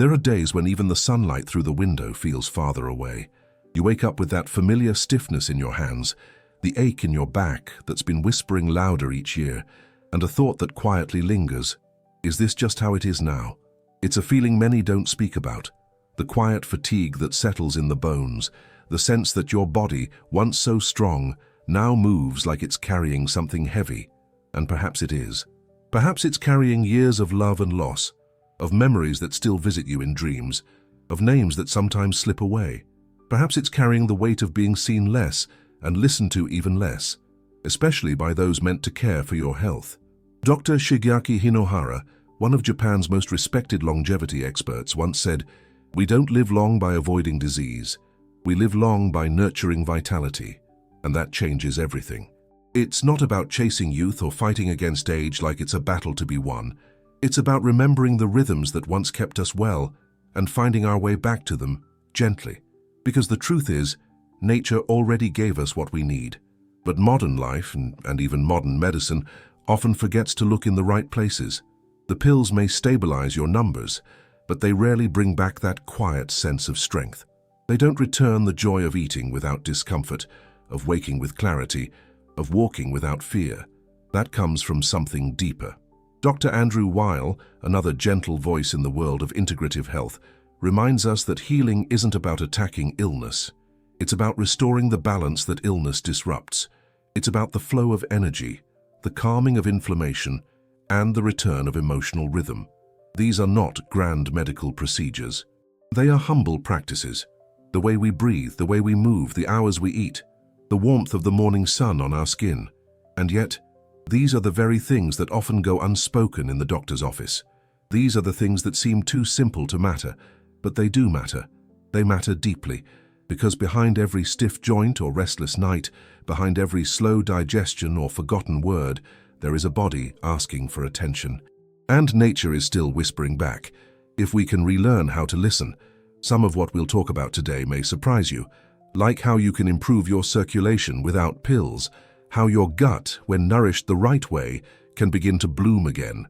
There are days when even the sunlight through the window feels farther away. You wake up with that familiar stiffness in your hands, the ache in your back that's been whispering louder each year, and a thought that quietly lingers. Is this just how it is now? It's a feeling many don't speak about. The quiet fatigue that settles in the bones, the sense that your body, once so strong, now moves like it's carrying something heavy. And perhaps it is. Perhaps it's carrying years of love and loss, of memories that still visit you in dreams, of names that sometimes slip away. Perhaps it's carrying the weight of being seen less and listened to even less, especially by those meant to care for your health. Dr. Shigeaki Hinohara, one of Japan's most respected longevity experts, once said, "We don't live long by avoiding disease. We live long by nurturing vitality." And that changes everything. It's not about chasing youth or fighting against age like it's a battle to be won. It's about remembering the rhythms that once kept us well and finding our way back to them gently. Because the truth is, nature already gave us what we need. But modern life, and even modern medicine, often forgets to look in the right places. The pills may stabilize your numbers, but they rarely bring back that quiet sense of strength. They don't return the joy of eating without discomfort, of waking with clarity, of walking without fear. That comes from something deeper. Dr. Andrew Weil, another gentle voice in the world of integrative health, reminds us that healing isn't about attacking illness. It's about restoring the balance that illness disrupts. It's about the flow of energy, the calming of inflammation, and the return of emotional rhythm. These are not grand medical procedures. They are humble practices. The way we breathe, the way we move, the hours we eat, the warmth of the morning sun on our skin. And yet, these are the very things that often go unspoken in the doctor's office. These are the things that seem too simple to matter, but they do matter. They matter deeply, because behind every stiff joint or restless night, behind every slow digestion or forgotten word, there is a body asking for attention. And nature is still whispering back. If we can relearn how to listen, some of what we'll talk about today may surprise you, like how you can improve your circulation without pills, how your gut, when nourished the right way, can begin to bloom again,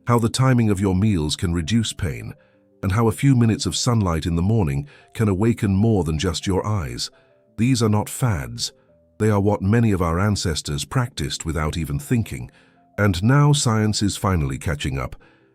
how the timing of your meals can reduce pain, and how a few minutes of sunlight in the morning can awaken more than just your eyes. These are not fads. They are what many of our ancestors practiced without even thinking. And now science is finally catching up.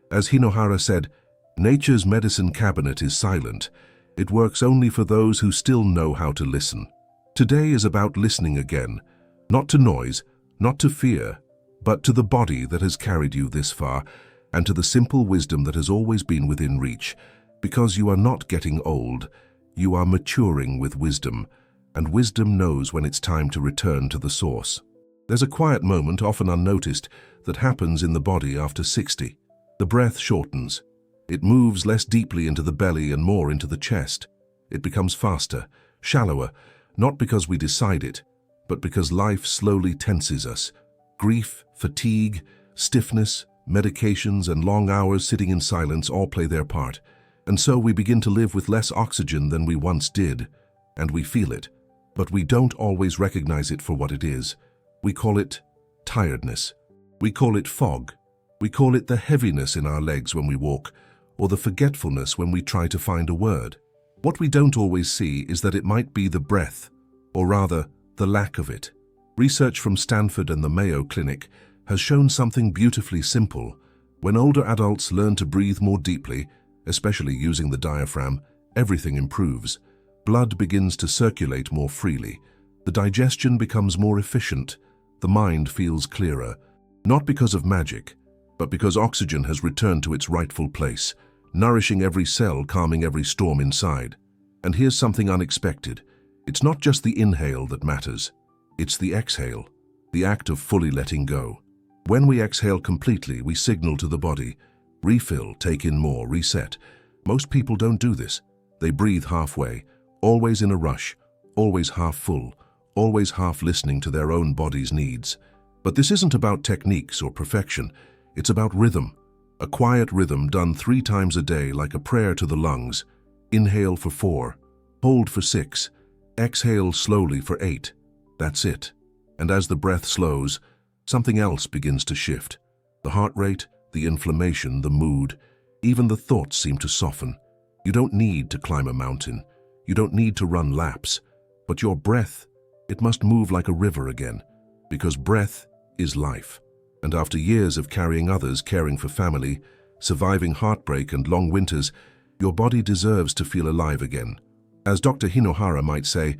As Hinohara said, nature's medicine cabinet is silent. It works only for those who still know how to listen. Today is about listening again, not to noise, not to fear, but to the body that has carried you this far, and to the simple wisdom that has always been within reach. Because you are not getting old, you are maturing with wisdom, and wisdom knows when it's time to return to the source. There's a quiet moment, often unnoticed, that happens in the body after 60. The breath shortens. It moves less deeply into the belly and more into the chest. It becomes faster, shallower, not because we decide it, but because life slowly tenses us. Grief, fatigue, stiffness, medications, and long hours sitting in silence all play their part. And so we begin to live with less oxygen than we once did. And we feel it, but we don't always recognize it for what it is. We call it tiredness. We call it fog. We call it the heaviness in our legs when we walk, or the forgetfulness when we try to find a word. What we don't always see is that it might be the breath, or rather, the lack of it. Research from Stanford and the Mayo Clinic has shown something beautifully simple. When older adults learn to breathe more deeply, especially using the diaphragm, everything improves. Blood begins to circulate more freely. The digestion becomes more efficient. The mind feels clearer, not because of magic, but because oxygen has returned to its rightful place, nourishing every cell, calming every storm inside. And here's something unexpected. It's not just the inhale that matters. It's the exhale, the act of fully letting go. When we exhale completely, we signal to the body, refill, take in more, reset. Most people don't do this. They breathe halfway, always in a rush, always half full, always half listening to their own body's needs. But this isn't about techniques or perfection. It's about rhythm, a quiet rhythm done 3 times a day like a prayer to the lungs. Inhale for 4, hold for 6, exhale slowly for 8. That's it. And as the breath slows, something else begins to shift. The heart rate, the inflammation, the mood, even the thoughts seem to soften. You don't need to climb a mountain. You don't need to run laps. But your breath, it must move like a river again, because breath is life. And after years of carrying others, caring for family, surviving heartbreak and long winters, your body deserves to feel alive again. As Dr. Hinohara might say,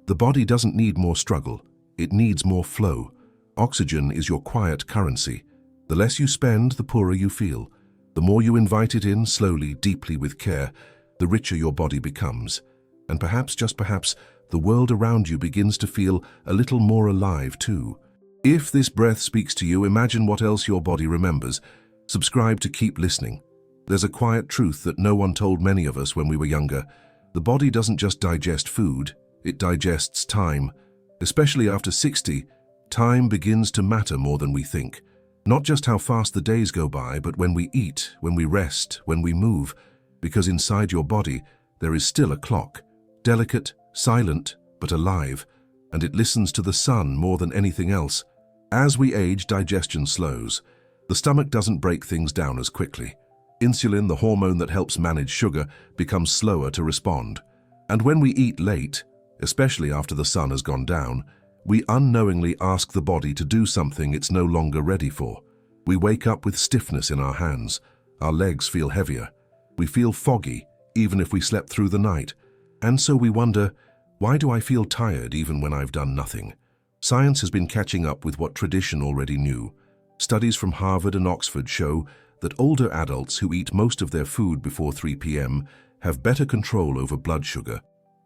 the body doesn't need more struggle, it needs more flow. Oxygen is your quiet currency. The less you spend, the poorer you feel. The more you invite it in, slowly, deeply, with care, the richer your body becomes. And perhaps, just perhaps, the world around you begins to feel a little more alive too. If this breath speaks to you, imagine what else your body remembers. Subscribe to keep listening. There's a quiet truth that no one told many of us when we were younger. The body doesn't just digest food, it digests time. Especially after 60, time begins to matter more than we think. Not just how fast the days go by, but when we eat, when we rest, when we move. Because inside your body, there is still a clock. Delicate, silent, but alive. And it listens to the sun more than anything else. As we age, digestion slows. The stomach doesn't break things down as quickly. Insulin, the hormone that helps manage sugar, becomes slower to respond. And when we eat late, especially after the sun has gone down, we unknowingly ask the body to do something it's no longer ready for. We wake up with stiffness in our hands. Our legs feel heavier. We feel foggy, even if we slept through the night. And so we wonder, why do I feel tired even when I've done nothing? Science has been catching up with what tradition already knew. Studies from Harvard and Oxford show that older adults who eat most of their food before 3 p.m. have better control over blood sugar,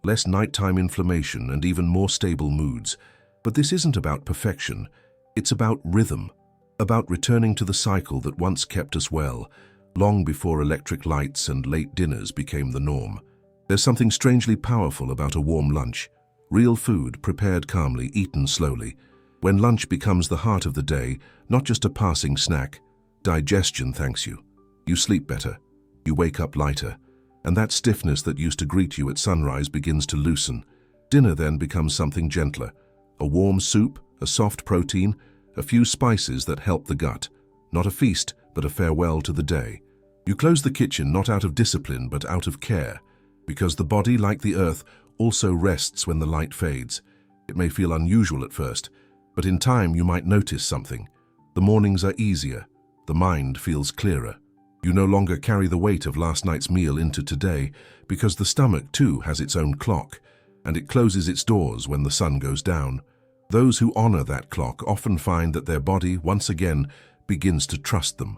less nighttime inflammation, and even more stable moods. But this isn't about perfection. It's about rhythm, about returning to the cycle that once kept us well, long before electric lights and late dinners became the norm. There's something strangely powerful about a warm lunch. Real food, prepared calmly, eaten slowly. When lunch becomes the heart of the day, not just a passing snack, digestion thanks you. You sleep better. You wake up lighter. And that stiffness that used to greet you at sunrise begins to loosen. Dinner then becomes something gentler. A warm soup, a soft protein, a few spices that help the gut. Not a feast, but a farewell to the day. You close the kitchen not out of discipline, but out of care. Because the body, like the earth, also rests when the light fades. It may feel unusual at first, but in time you might notice something. The mornings are easier. The mind feels clearer. You no longer carry the weight of last night's meal into today, because the stomach too has its own clock, and it closes its doors when the sun goes down. Those who honor that clock often find that their body, once again, begins to trust them.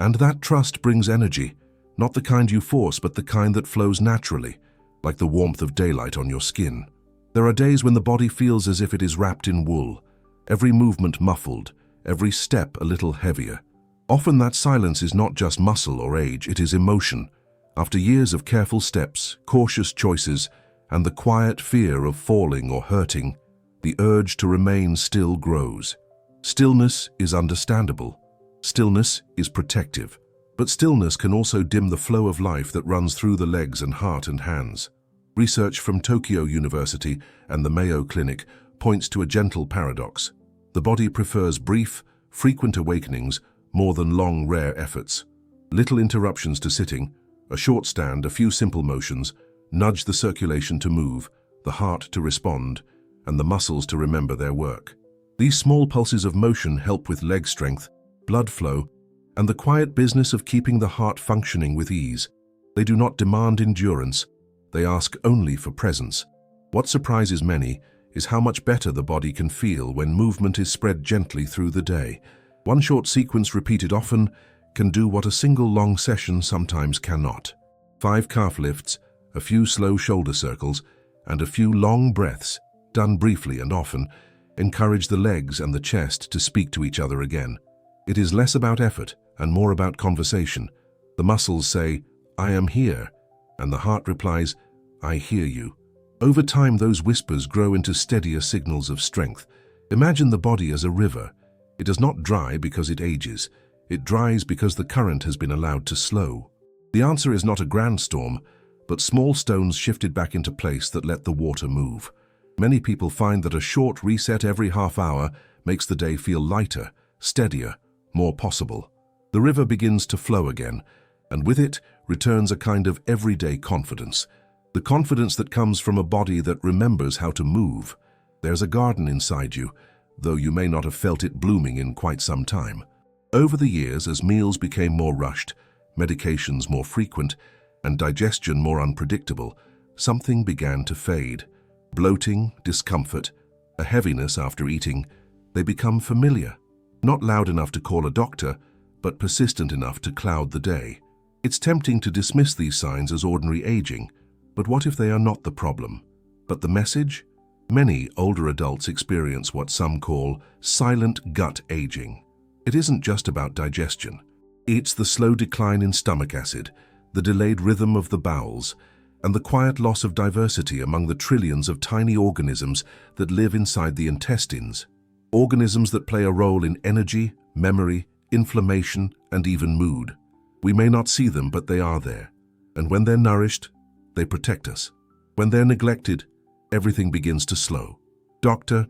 And that trust brings energy, not the kind you force, but the kind that flows naturally, like the warmth of daylight on your skin. There are days when the body feels as if it is wrapped in wool, every movement muffled, every step a little heavier. Often that silence is not just muscle or age, it is emotion. After years of careful steps, cautious choices, and the quiet fear of falling or hurting, the urge to remain still grows. Stillness is understandable. Stillness is protective. But stillness can also dim the flow of life that runs through the legs and heart and hands. Research from Tokyo University and the Mayo Clinic points to a gentle paradox. The body prefers brief, frequent awakenings more than long, rare efforts. Little interruptions to sitting, a short stand, a few simple motions, nudge the circulation to move, the heart to respond, and the muscles to remember their work. These small pulses of motion help with leg strength, blood flow, and the quiet business of keeping the heart functioning with ease. They do not demand endurance, they ask only for presence. What surprises many is how much better the body can feel when movement is spread gently through the day. One short sequence repeated often can do what a single long session sometimes cannot. 5 calf lifts, a few slow shoulder circles, and a few long breaths, done briefly and often, encourage the legs and the chest to speak to each other again. It is less about effort and more about conversation. The muscles say, "I am here," and the heart replies, "I hear you." Over time, those whispers grow into steadier signals of strength. Imagine the body as a river. It does not dry because it ages. It dries because the current has been allowed to slow. The answer is not a grand storm, but small stones shifted back into place that let the water move. Many people find that a short reset every half hour makes the day feel lighter, steadier, more possible. The river begins to flow again, and with it returns a kind of everyday confidence, the confidence that comes from a body that remembers how to move. There's a garden inside you, though you may not have felt it blooming in quite some time. Over the years, as meals became more rushed, medications more frequent, and digestion more unpredictable, something began to fade. Bloating, discomfort, a heaviness after eating, they become familiar. Not loud enough to call a doctor, but persistent enough to cloud the day. It's tempting to dismiss these signs as ordinary aging, but what if they are not the problem, but the message? Many older adults experience what some call silent gut aging. It isn't just about digestion. It's the slow decline in stomach acid, the delayed rhythm of the bowels, and the quiet loss of diversity among the trillions of tiny organisms that live inside the intestines. Organisms that play a role in energy, memory, inflammation, and even mood. We may not see them, but they are there. And when they're nourished, they protect us. When they're neglected, everything begins to slow. Dr.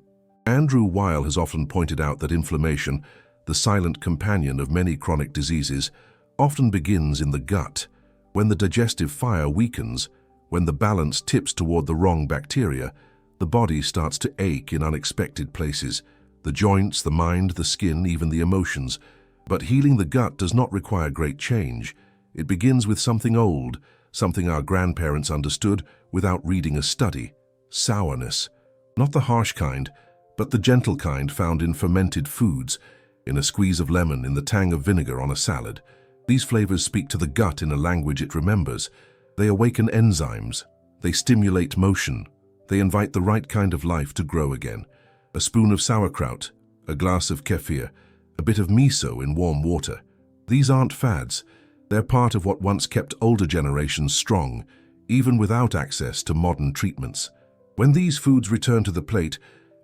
Andrew Weil has often pointed out that inflammation, the silent companion of many chronic diseases, often begins in the gut. When the digestive fire weakens, when the balance tips toward the wrong bacteria, the body starts to ache in unexpected places. The joints, the mind, the skin, even the emotions. But healing the gut does not require great change. It begins with something old, something our grandparents understood without reading a study. Sourness. Not the harsh kind, but the gentle kind found in fermented foods, in a squeeze of lemon, in the tang of vinegar on a salad. These flavors speak to the gut in a language it remembers. They awaken enzymes. They stimulate motion. They invite the right kind of life to grow again. A spoon of sauerkraut, a glass of kefir, a bit of miso in warm water. These aren't fads. They're part of what once kept older generations strong, even without access to modern treatments. When these foods return to the plate,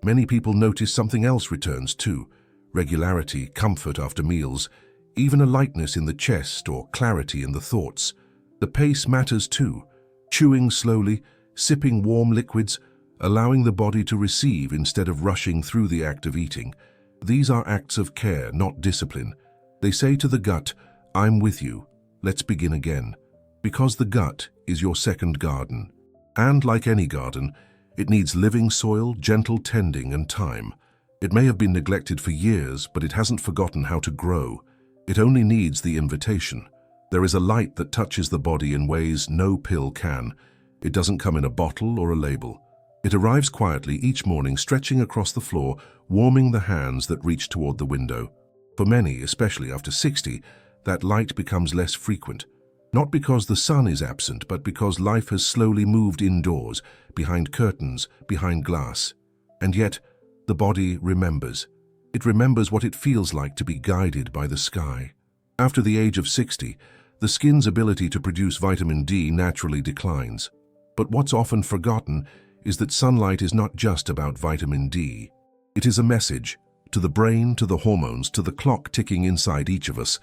many people notice something else returns too. Regularity, comfort after meals, even a lightness in the chest or clarity in the thoughts. The pace matters too. Chewing slowly, sipping warm liquids, allowing the body to receive instead of rushing through the act of eating. These are acts of care, not discipline. They say to the gut, I'm with you, let's begin again. Because the gut is your second garden. And like any garden, it needs living soil, gentle tending, and time. It may have been neglected for years, but it hasn't forgotten how to grow. It only needs the invitation. There is a light that touches the body in ways no pill can. It doesn't come in a bottle or a label. It arrives quietly each morning, stretching across the floor, warming the hands that reach toward the window. For many, especially after 60, that light becomes less frequent. Not because the sun is absent, but because life has slowly moved indoors, behind curtains, behind glass. And yet, the body remembers. It remembers what it feels like to be guided by the sky. After the age of 60, the skin's ability to produce vitamin D naturally declines. But what's often forgotten is that sunlight is not just about vitamin D. It is a message to the brain, to the hormones, to the clock ticking inside each of us.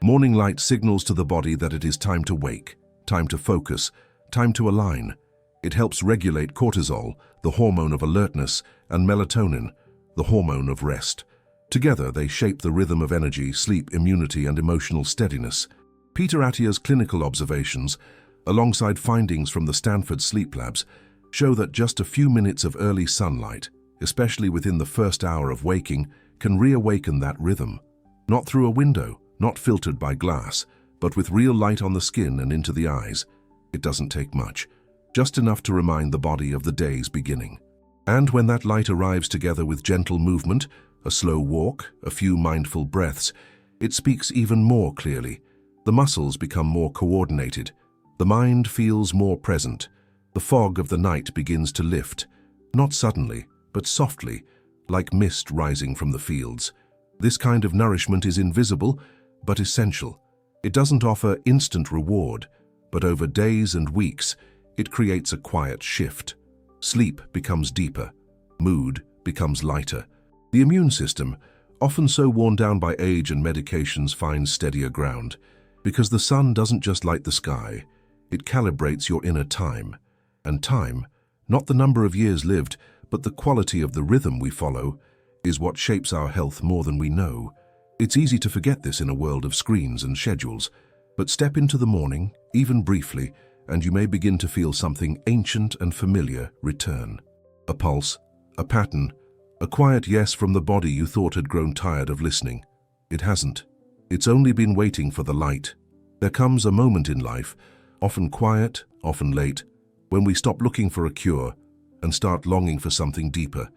Morning light signals to the body that it is time to wake, time to focus, time to align. It helps regulate cortisol, the hormone of alertness, and melatonin, the hormone of rest. Together, they shape the rhythm of energy, sleep, immunity, and emotional steadiness. Peter Attia's clinical observations, alongside findings from the Stanford sleep labs, show that just a few minutes of early sunlight, especially within the first hour of waking, can reawaken that rhythm. Not through a window, not filtered by glass, but with real light on the skin and into the eyes. It doesn't take much, just enough to remind the body of the day's beginning. And when that light arrives together with gentle movement, a slow walk, a few mindful breaths, it speaks even more clearly. The muscles become more coordinated. The mind feels more present. The fog of the night begins to lift, not suddenly, but softly, like mist rising from the fields. This kind of nourishment is invisible, but essential. It doesn't offer instant reward, but over days and weeks, it creates a quiet shift. Sleep becomes deeper. Mood becomes lighter. The immune system, often so worn down by age and medications, finds steadier ground. Because the sun doesn't just light the sky, it calibrates your inner time. And time, not the number of years lived, but the quality of the rhythm we follow, is what shapes our health more than we know. It's easy to forget this in a world of screens and schedules. But step into the morning, even briefly, and you may begin to feel something ancient and familiar return. A pulse, a pattern, a quiet yes from the body you thought had grown tired of listening. It hasn't. It's only been waiting for the light. There comes a moment in life, often quiet, often late, when we stop looking for a cure and start longing for something deeper.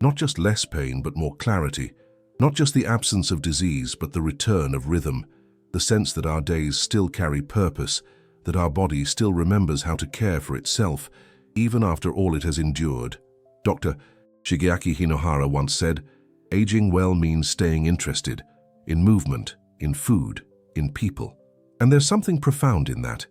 Not just less pain, but more clarity. Not just the absence of disease, but the return of rhythm. The sense that our days still carry purpose, that our body still remembers how to care for itself, even after all it has endured. Dr. Shigeaki Hinohara once said, "Aging well means staying interested in movement, in food, in people." And there's something profound in that.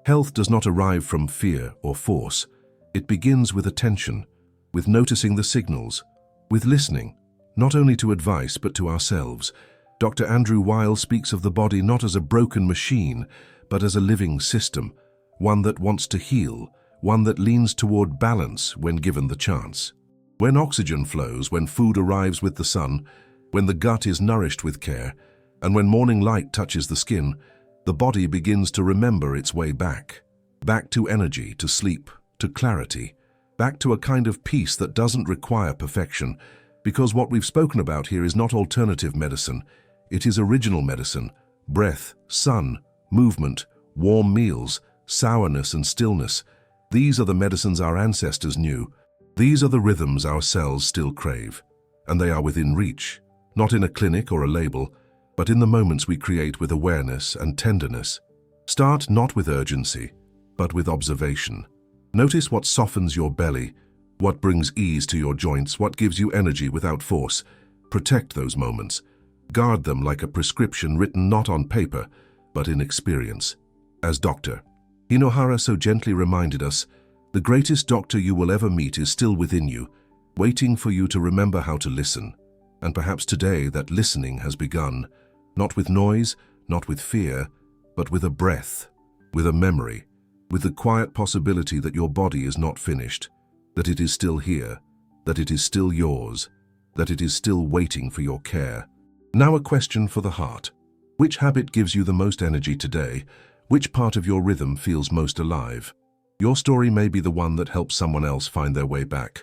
Health does not arrive from fear or force. It begins with attention, with noticing the signals, with listening, not only to advice but to ourselves. Dr. Andrew Weil speaks of the body not as a broken machine, but as a living system, one that wants to heal, one that leans toward balance when given the chance. When oxygen flows, when food arrives with the sun, when the gut is nourished with care, and when morning light touches the skin, the body begins to remember its way back. Back to energy, to sleep, to clarity, back to a kind of peace that doesn't require perfection, because what we've spoken about here is not alternative medicine. It is original medicine: breath, sun, movement, warm meals, sourness and stillness. These are the medicines our ancestors knew. These are the rhythms our cells still crave. And they are within reach, not in a clinic or a label, but in the moments we create with awareness and tenderness. Start not with urgency, but with observation. Notice what softens your belly, what brings ease to your joints, what gives you energy without force. Protect those moments. Guard them like a prescription written not on paper, but in experience. As Dr. Hinohara so gently reminded us, the greatest doctor you will ever meet is still within you, waiting for you to remember how to listen. And perhaps today that listening has begun, not with noise, not with fear, but with a breath, with a memory, with the quiet possibility that your body is not finished, that it is still here, that it is still yours, that it is still waiting for your care. Now a question for the heart. Which habit gives you the most energy today? Which part of your rhythm feels most alive? Your story may be the one that helps someone else find their way back.